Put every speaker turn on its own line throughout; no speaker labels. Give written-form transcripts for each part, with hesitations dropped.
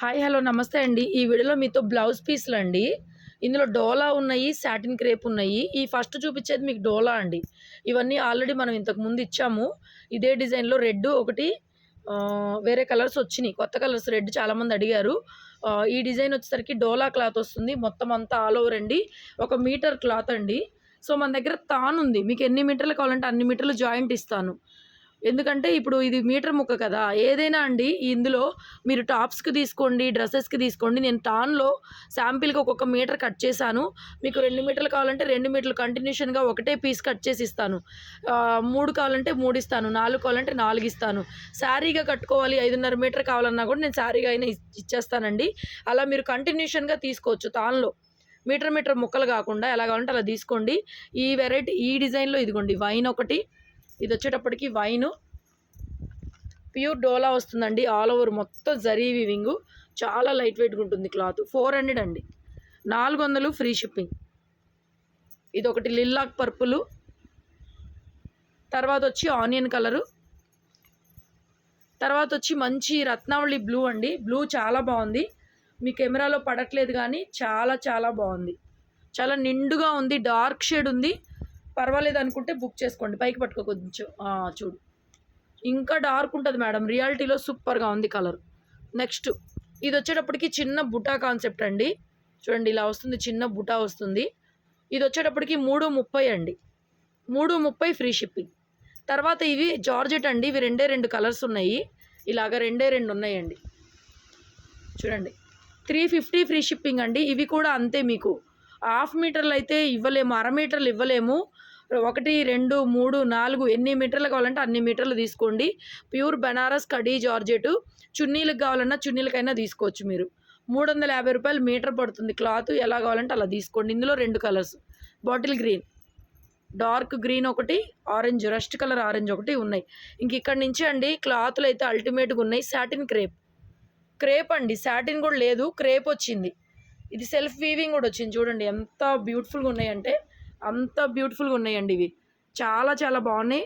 Hi hello నమస్తే అండి. ఈ వీడియోలో మీతో బ్లౌజ్ పీస్లు అండి. ఇందులో డోలా ఉన్నాయి, సాటిన్ క్రేప్ ఉన్నాయి. ఈ ఫస్ట్ చూపించేది మీకు డోలా అండి. ఇవన్నీ ఆల్రెడీ మనం ఇంతకు ముందు ఇచ్చాము. ఇదే డిజైన్లో రెడ్ ఒకటి వేరే కలర్స్ వచ్చినాయి, కొత్త కలర్స్ రెడ్ చాలామంది అడిగారు. ఈ డిజైన్ వచ్చేసరికి డోలా క్లాత్ వస్తుంది, మొత్తం అంతా ఆల్ ఓవర్ అండి. 1 మీటర్ క్లాత్ అండి. సో మన దగ్గర తాన్ ఉంది, మీకు ఎన్ని మీటర్లు కావాలంటే అన్ని మీటర్లు జాయింట్ ఇస్తాను. ఎందుకంటే ఇప్పుడు ఇది మీటర్ ముక్క కదా, ఏదైనా అండి ఇందులో మీరు టాప్స్కి తీసుకోండి, డ్రెస్సెస్కి తీసుకోండి. నేను టాన్లో శాంపిల్కి ఒక్కొక్క మీటర్ కట్ చేశాను. మీకు 2 మీటర్లు కావాలంటే 2 మీటర్లు కంటిన్యూషన్గా ఒకటే పీస్ కట్ చేసి ఇస్తాను. 3 కావాలంటే 3 ఇస్తాను, 4 కావాలంటే 4 ఇస్తాను. శారీగా కట్టుకోవాలి 5.5 మీటర్ కావాలన్నా కూడా నేను శారీగా అయినా ఇచ్చేస్తానండి. అలా మీరు కంటిన్యూషన్గా తీసుకోవచ్చు. తాన్లో మీటర్ ముక్కలు కాకుండా ఎలా కావాలంటే అలా తీసుకోండి. ఈ వెరైటీ ఈ డిజైన్లో ఇదిగోండి వైన్ ఒకటి, ఇది వచ్చేటప్పటికి వైను ప్యూర్ డోలా వస్తుందండి. ఆల్ ఓవర్ మొత్తం జరీ వీవింగ్, చాలా లైట్ వెయిట్గా ఉంటుంది క్లాత్. 400 అండి, 400 ఫ్రీ షిప్పింగ్. ఇది ఒకటి లిల్లాక్ పర్పులు, తర్వాత వచ్చి ఆనియన్ కలరు, తర్వాత వచ్చి మంచి రత్నావళి బ్లూ అండి. బ్లూ చాలా బాగుంది, మీ కెమెరాలో పడట్లేదు కానీ చాలా చాలా బాగుంది. చాలా నిండుగా ఉంది, డార్క్ షేడ్ ఉంది. పర్వాలేదు అనుకుంటే బుక్ చేసుకోండి. పైకి పట్టుకో కొంచెం, చూడు ఇంకా డార్క్ ఉంటుంది మేడం, రియాలిటీలో సూపర్గా ఉంది కలర్. నెక్స్ట్ ఇది వచ్చేటప్పటికి చిన్న బుటా కాన్సెప్ట్ అండి. చూడండి ఇలా వస్తుంది, చిన్న బుటా వస్తుంది. ఇది వచ్చేటప్పటికి 330 అండి, 330 ఫ్రీ షిప్పింగ్. తర్వాత ఇవి జార్జెట్ అండి, ఇవి 2 కలర్స్ ఉన్నాయి, ఇలాగ 2 ఉన్నాయండి. చూడండి 350 ఫ్రీ షిప్పింగ్ అండి. ఇవి కూడా అంతే, మీకు హాఫ్ మీటర్లు అయితే ఇవ్వలేము, 1/2 మీటర్లు ఇవ్వలేము. 1 2 3 4 ఎన్ని మీటర్లు కావాలంటే అన్ని మీటర్లు తీసుకోండి. ప్యూర్ బనారస్ కడీ జార్జెట్. చున్నీలకు కావాలన్నా చున్నీలకైనా తీసుకోవచ్చు మీరు. 350 రూపాయలు మీటర్ పడుతుంది క్లాత్. ఎలా కావాలంటే అలా తీసుకోండి. ఇందులో 2 colours, bottle green, dark green ఒకటి, ఆరెంజ్, రస్ట్ కలర్ ఆరెంజ్ ఒకటి ఉన్నాయి. ఇంక ఇక్కడ నుంచి అండి క్లాత్లు అయితే అల్టిమేట్గా ఉన్నాయి. సాటిన్ క్రేప్ అండి, సాటిన్ కూడా లేదు, క్రేప్ వచ్చింది. ఇది సెల్ఫ్ వీవింగ్ కూడా వచ్చింది. చూడండి ఎంత బ్యూటిఫుల్గా ఉన్నాయంటే అంత బ్యూటిఫుల్గా ఉన్నాయండి. ఇవి చాలా చాలా బాగున్నాయి.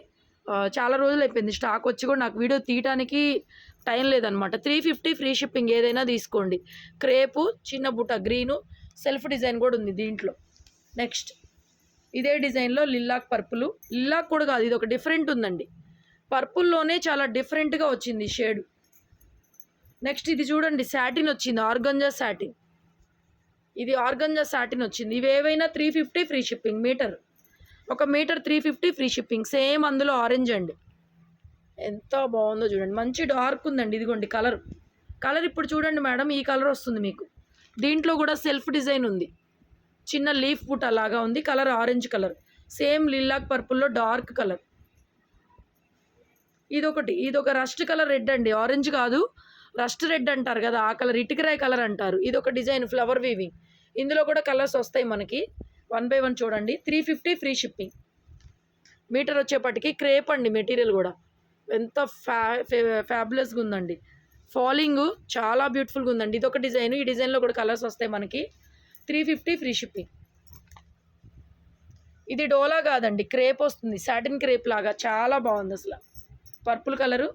చాలా రోజులు అయిపోయింది స్టాక్ వచ్చి కూడా, నాకు వీడియో తీయడానికి టైం లేదనమాట. 350 ఫ్రీ షిప్పింగ్, ఏదైనా తీసుకోండి. క్రేపు, చిన్న బుట్ట గ్రీను, సెల్ఫ్ డిజైన్ కూడా ఉంది దీంట్లో. నెక్స్ట్ ఇదే డిజైన్లో లిల్లాక్ పర్పులు, లిల్లాక్ కూడా కాదు, ఇది ఒక డిఫరెంట్ ఉందండి. పర్పుల్లోనే చాలా డిఫరెంట్గా వచ్చింది షేడు. నెక్స్ట్ ఇది చూడండి సాటిన్ వచ్చింది, ఆర్గంజా సాటిన్. ఇది ఆర్గంజా సాటిన్ వచ్చింది. ఇవి ఏవైనా 350 free shipping. Metre 1 metre 350 free shipping. Same అందులో ఆరెంజ్ అండి, ఎంత బాగుందో చూడండి, మంచి డార్క్ ఉందండి. ఇదిగోండి కలర్ ఇప్పుడు చూడండి మేడం, ఈ కలర్ వస్తుంది మీకు. దీంట్లో కూడా సెల్ఫ్ డిజైన్ ఉంది, చిన్న లీఫ్ బుట్ట లాగా ఉంది. Colour orange colour, same lilac పర్పుల్లో డార్క్ కలర్. ఇదొక రస్ట్ కలర్ రెడ్ అండి, ఆరెంజ్ కాదు, రస్ట్ రెడ్ అంటారు కదా ఆ కలర్, ఇటుకరాయి కలర్ అంటారు. ఇది ఒక డిజైన్ ఫ్లవర్ వీవింగ్. ఇందులో కూడా కలర్స్ వస్తాయి మనకి. 1 బై 1 చూడండి. 350 ఫ్రీ షిప్పింగ్. మీటర్ వచ్చేపటికి క్రేప్ అండి, మెటీరియల్ కూడా ఎంత ఫ్యాబులస్గా ఉందండి. ఫాలింగ్ చాలా బ్యూటిఫుల్గా ఉందండి. ఇదొక డిజైన్, ఈ డిజైన్లో కూడా కలర్స్ వస్తాయి మనకి. 350 ఫ్రీ షిప్పింగ్. ఇది డోలా కాదండి, క్రేప్ వస్తుంది, సాటిన్ క్రేప్ లాగా చాలా బాగుంది అసలు. Purple colour,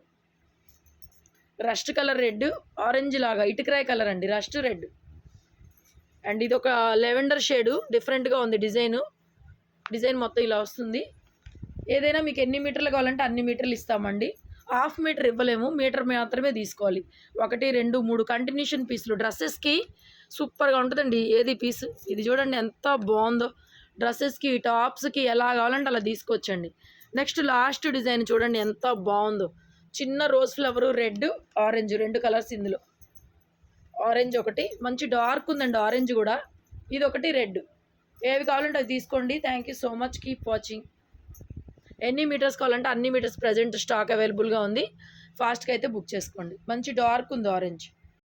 rust colour red, orange లాగా ఇటుకరాయి కలర్ అండి, రస్ట్ రెడ్. అండ్ ఇది ఒక లెవెండర్ షేడు, డిఫరెంట్గా ఉంది డిజైన్ మొత్తం ఇలా వస్తుంది. ఏదైనా మీకు ఎన్ని మీటర్లు కావాలంటే అన్ని మీటర్లు ఇస్తామండి. హాఫ్ మీటర్ ఇవ్వలేము, మీటర్ మాత్రమే తీసుకోవాలి. 1 2 3 కంటిన్యూషన్ పీసులు డ్రెస్సెస్కి సూపర్గా ఉంటుందండి. ఏది పీస్ ఇది చూడండి ఎంత బాగుందో, డ్రెస్సెస్కి టాప్స్కి ఎలా కావాలంటే అలా తీసుకోవచ్చండి. నెక్స్ట్ లాస్ట్ డిజైన్ చూడండి ఎంత బాగుందో, చిన్న rose flower, red orange, 2 colours. ఇందులో ఆరెంజ్ ఒకటి, మంచి డార్క్ ఉందండి ఆరెంజ్ కూడా. ఇది ఒకటి రెడ్. ఏవి కావాలంటే అది తీసుకోండి. Thank you so much, keep watching. ఎన్ని మీటర్స్ కావాలంటే అన్ని మీటర్స్ ప్రజెంట్ స్టాక్ అవైలబుల్గా ఉంది. ఫాస్ట్గా అయితే బుక్ చేసుకోండి. మంచి డార్క్ ఉంది ఆరెంజ్.